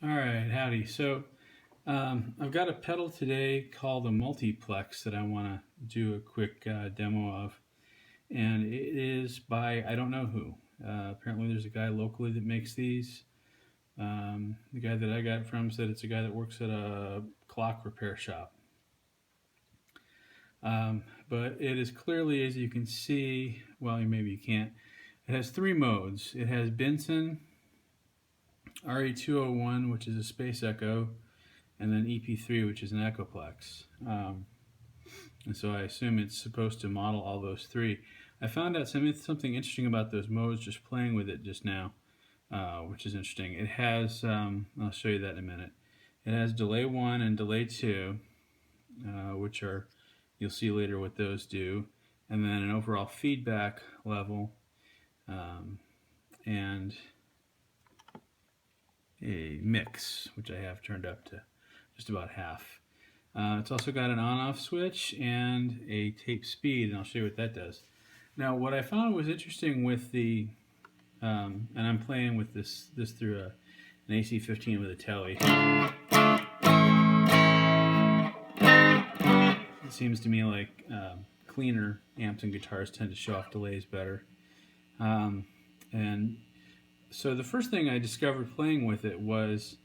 All right, howdy. I've got a pedal today called a Multiplex that I want to do a quick demo of, and it is by I don't know who. Apparently, there's a guy locally that makes these. The guy that I got it from said it's a guy that works at a clock repair shop. But it is clearly, as you can see, well, maybe you can't. It has three modes. It has Benson, RE201, which is a space echo, and then EP3, which is an echoplex. And so I assume it's supposed to model all those three. I found out something interesting about those modes just playing with it just now, which is interesting. It has, I'll show you that in a minute. It has delay 1 and delay 2, which are, you'll see later what those do, and then an overall feedback level, and a mix, which I have turned up to just about half. It's also got an on-off switch and a tape speed, and I'll show you what that does. Now, what I found was interesting with the, and I'm playing with this through an AC-15 with a telly. It seems to me like cleaner amps and guitars tend to show off delays better. And so the first thing I discovered playing with it was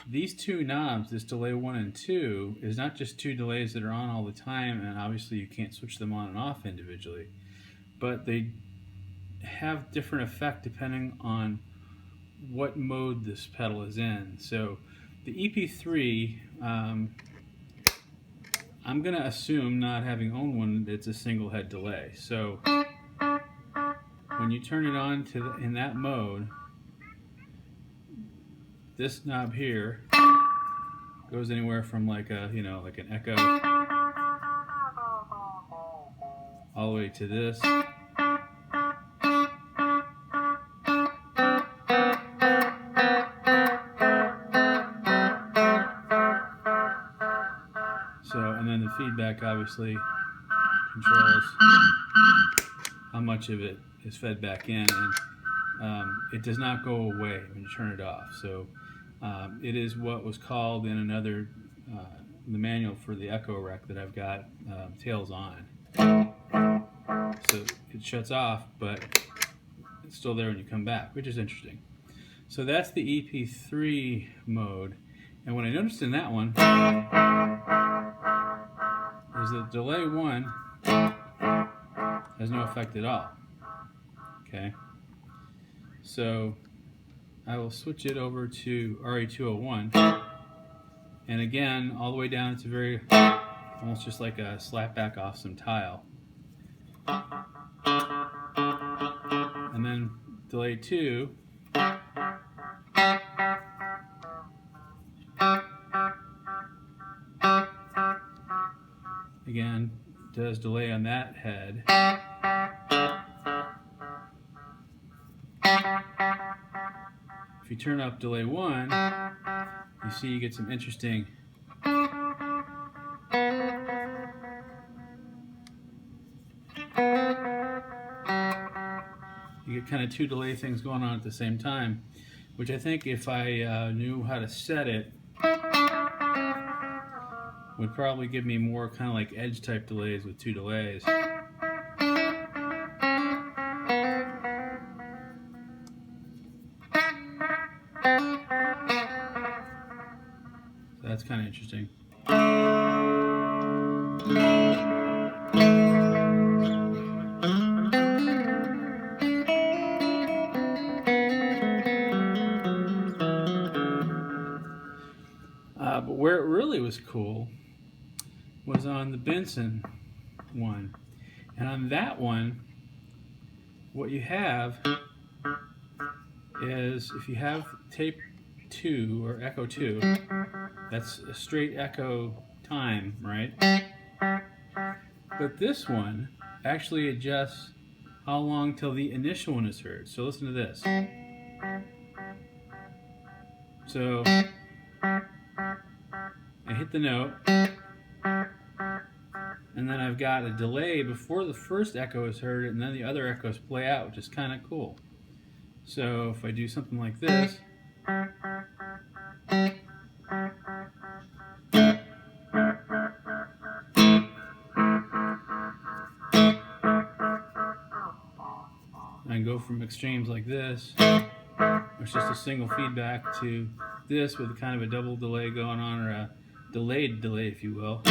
these two knobs, this delay 1 and 2, is not just two delays that are on all the time, and obviously you can't switch them on and off individually, but they have different effect depending on what mode this pedal is in. So the EP3, I'm going to assume, not having owned one, it's a single head delay. So when you turn it on to in that mode, this knob here goes anywhere from like a, like an echo all the way to this. So, and then the feedback obviously controls how much of it is fed back in, and it does not go away when you turn it off. So it is what was called in another, the manual for the Echo Rec that I've got, tails on. So it shuts off, but it's still there when you come back, which is interesting. So that's the EP3 mode, and what I noticed in that one is that delay 1 has no effect at all. Okay, so I will switch it over to RE201, and again, all the way down, it's a very, almost just like a slap back off some tile. And then delay 2, again, does delay on that head. If you turn up delay 1, you see you get some interesting you get kind of two delay things going on at the same time, which I think if I knew how to set it would probably give me more kind of like edge type delays with two delays. So that's kind of interesting. But where it really was cool was on the Benson one. And on that one, what you have is, if you have tape 2 or echo 2, that's a straight echo time, right? But this one actually adjusts how long till the initial one is heard. So listen to this. So I hit the note, and then I've got a delay before the first echo is heard, and then the other echoes play out, which is kind of cool. So if I do something like this, from extremes like this, which is just a single feedback, to this with kind of a double delay going on, or a delayed delay, if you will.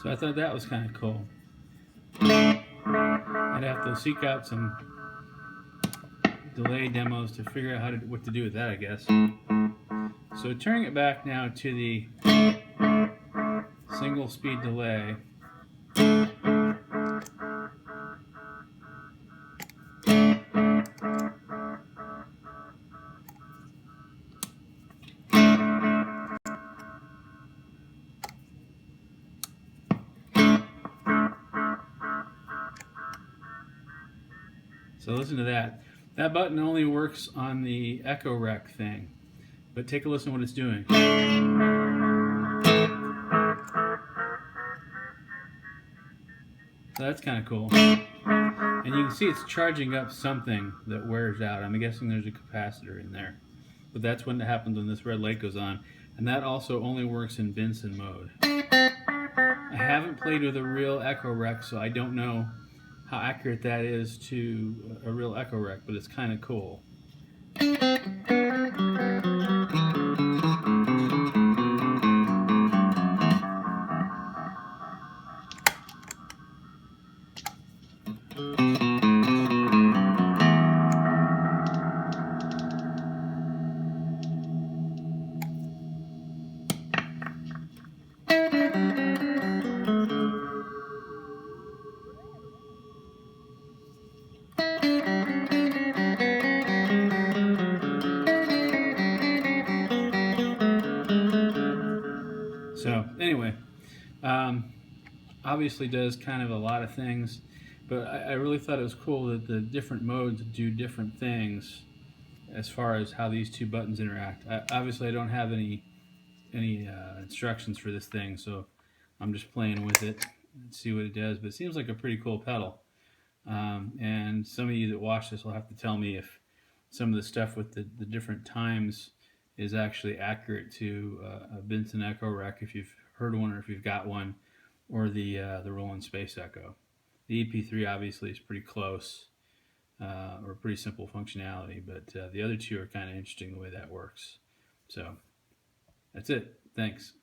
So I thought that was kind of cool. I'd have to seek out some delay demos to figure out what to do with that, I guess. So turning it back now to the single speed delay. So listen to that. That button only works on the echo rec thing, but take a listen to what it's doing. So that's kind of cool. And you can see it's charging up something that wears out. I'm guessing there's a capacitor in there. But that's when it happens when this red light goes on. And that also only works in Benson mode. I haven't played with a real echo rec, so I don't know how accurate that is to a real echo rec, but it's kind of cool. So anyway, obviously does kind of a lot of things, but I really thought it was cool that the different modes do different things as far as how these two buttons interact. Obviously I don't have any instructions for this thing, so I'm just playing with it and see what it does, but it seems like a pretty cool pedal. And some of you that watch this will have to tell me if some of the stuff with the different times is actually accurate to a Benson Echo Rec, if you've heard one or if you've got one, or the Roland Space Echo. The EP3 obviously is pretty close, or pretty simple functionality, but the other two are kind of interesting the way that works. So that's it. Thanks.